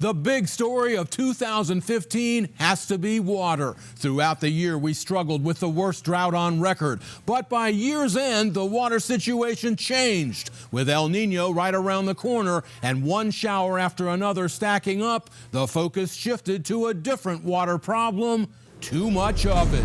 The big story of 2015 has to be water. Throughout the year, we struggled with the worst drought on record. But by year's end, the water situation changed. With El Nino right around the corner and one shower after another stacking up, the focus shifted to a different water problem: too much of it.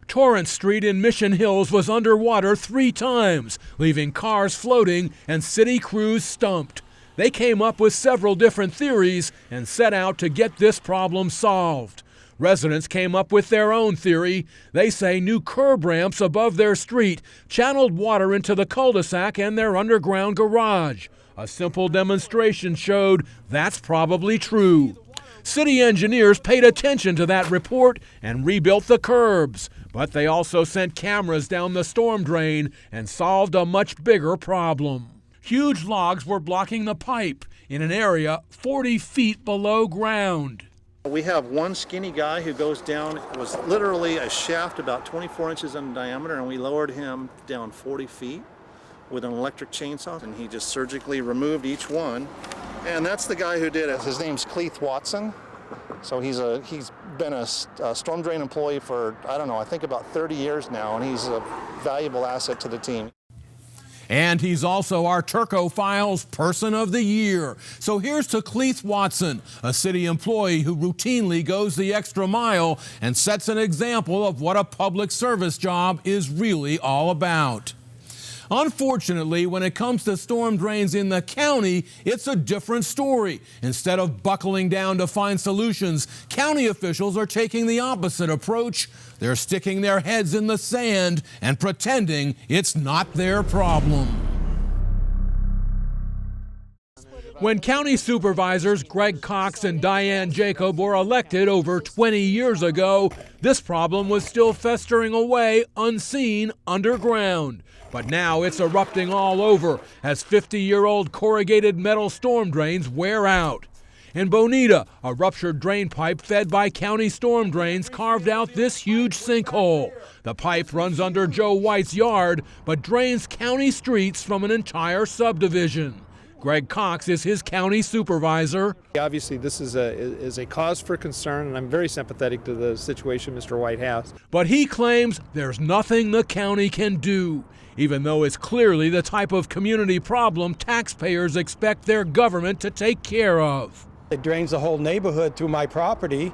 Torrance Street in Mission Hills was underwater 3 times, leaving cars floating and city crews stumped. They came up with several different theories and set out to get this problem solved. Residents came up with their own theory. They say new curb ramps above their street channeled water into the cul-de-sac and their underground garage. A simple demonstration showed that's probably true. City engineers paid attention to that report and rebuilt the curbs. But they also sent cameras down the storm drain and solved a much bigger problem. Huge logs were blocking the pipe in an area 40 feet below ground. We have one skinny guy who goes down. It was literally a shaft about 24 inches in diameter, and we lowered him down 40 feet with an electric chainsaw, and he just surgically removed each one. And that's the guy who did it. His name's Cleeth Watson. So he's been a storm drain employee for, I think about 30 years now, and he's a valuable asset to the team. And he's also our Turko Files Person of the Year. So here's to Cleeth Watson, a city employee who routinely goes the extra mile and sets an example of what a public service job is really all about. Unfortunately, when it comes to storm drains in the county, it's a different story. Instead of buckling down to find solutions, county officials are taking the opposite approach. They're sticking their heads in the sand and pretending it's not their problem. When county supervisors Greg Cox and Diane Jacob were elected over 20 years ago, this problem was still festering away unseen underground. But now it's erupting all over as 50-year-old corrugated metal storm drains wear out. In Bonita, a ruptured drain pipe fed by county storm drains carved out this huge sinkhole. The pipe runs under Joe White's yard, but drains county streets from an entire subdivision. Greg Cox is his county supervisor. Obviously, this is a cause for concern, and I'm very sympathetic to the situation Mr. White has. But he claims there's nothing the county can do, even though it's clearly the type of community problem taxpayers expect their government to take care of. It drains the whole neighborhood through my property.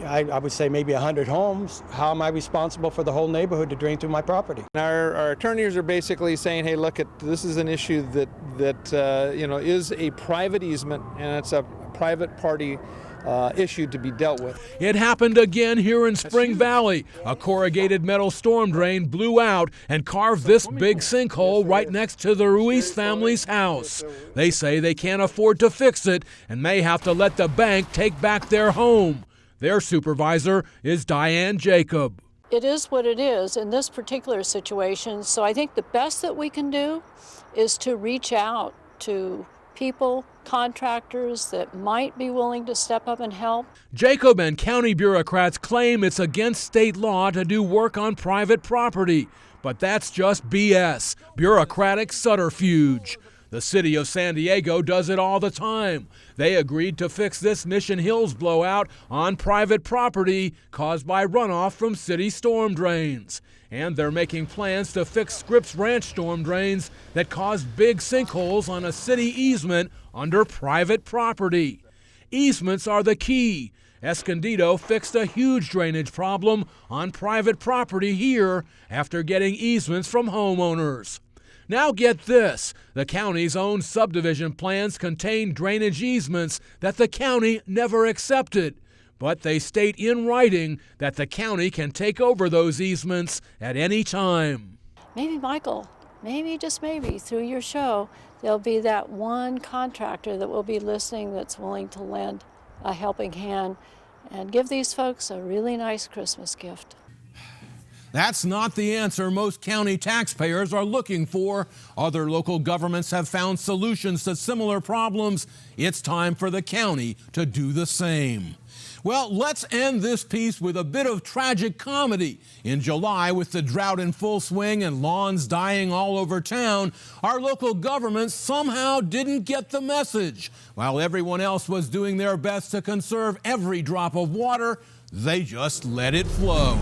I would say maybe 100 homes. How am I responsible for the whole neighborhood to drain through my property? Our attorneys are basically saying, hey, look, this is an issue that is a private easement, and it's a private party issue to be dealt with. It happened again here in Spring Valley. A corrugated metal storm drain blew out and carved this big sinkhole right next to the Ruiz family's house. They say they can't afford to fix it and may have to let the bank take back their home. Their supervisor is Diane Jacob. It is what it is in this particular situation, so I think the best that we can do is to reach out to people, contractors that might be willing to step up and help. Jacob and county bureaucrats claim it's against state law to do work on private property, but that's just BS, bureaucratic subterfuge. The city of San Diego does it all the time. They agreed to fix this Mission Hills blowout on private property caused by runoff from city storm drains. And they're making plans to fix Scripps Ranch storm drains that caused big sinkholes on a city easement under private property. Easements are the key. Escondido fixed a huge drainage problem on private property here after getting easements from homeowners. Now get this, the county's own subdivision plans contain drainage easements that the county never accepted, but they state in writing that the county can take over those easements at any time. Maybe, Michael, maybe, just maybe, through your show, there'll be that one contractor that will be listening that's willing to lend a helping hand and give these folks a really nice Christmas gift. That's not the answer most county taxpayers are looking for. Other local governments have found solutions to similar problems. It's time for the county to do the same. Well, let's end this piece with a bit of tragic comedy. In July, with the drought in full swing and lawns dying all over town, our local government somehow didn't get the message. While everyone else was doing their best to conserve every drop of water, they just let it flow.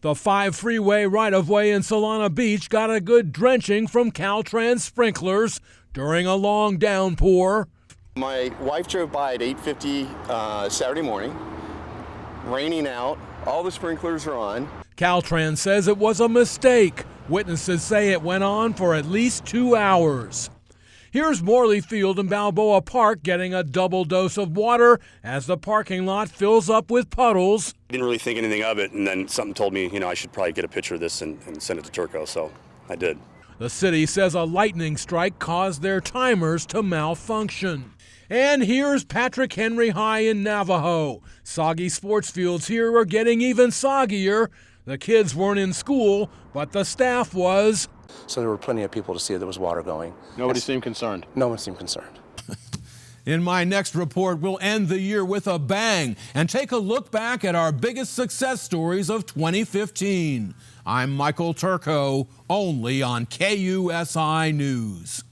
The 5 freeway right-of-way in Solana Beach got a good drenching from Caltrans sprinklers during a long downpour. My wife drove by at 8:50 Saturday morning, raining out, all the sprinklers are on. Caltrans says it was a mistake. Witnesses say it went on for at least 2 hours. Here's Morley Field and Balboa Park getting a double dose of water as the parking lot fills up with puddles. Didn't really think anything of it, and then something told me, I should probably get a picture of this and send it to Turko, so I did. The city says a lightning strike caused their timers to malfunction. And here's Patrick Henry High in Navajo. Soggy sports fields here are getting even soggier. The kids weren't in school, but the staff was. So there were plenty of people to see there was water going. Nobody seemed concerned? No one seemed concerned. In my next report, we'll end the year with a bang and take a look back at our biggest success stories of 2015. I'm Michael Turko, only on KUSI News.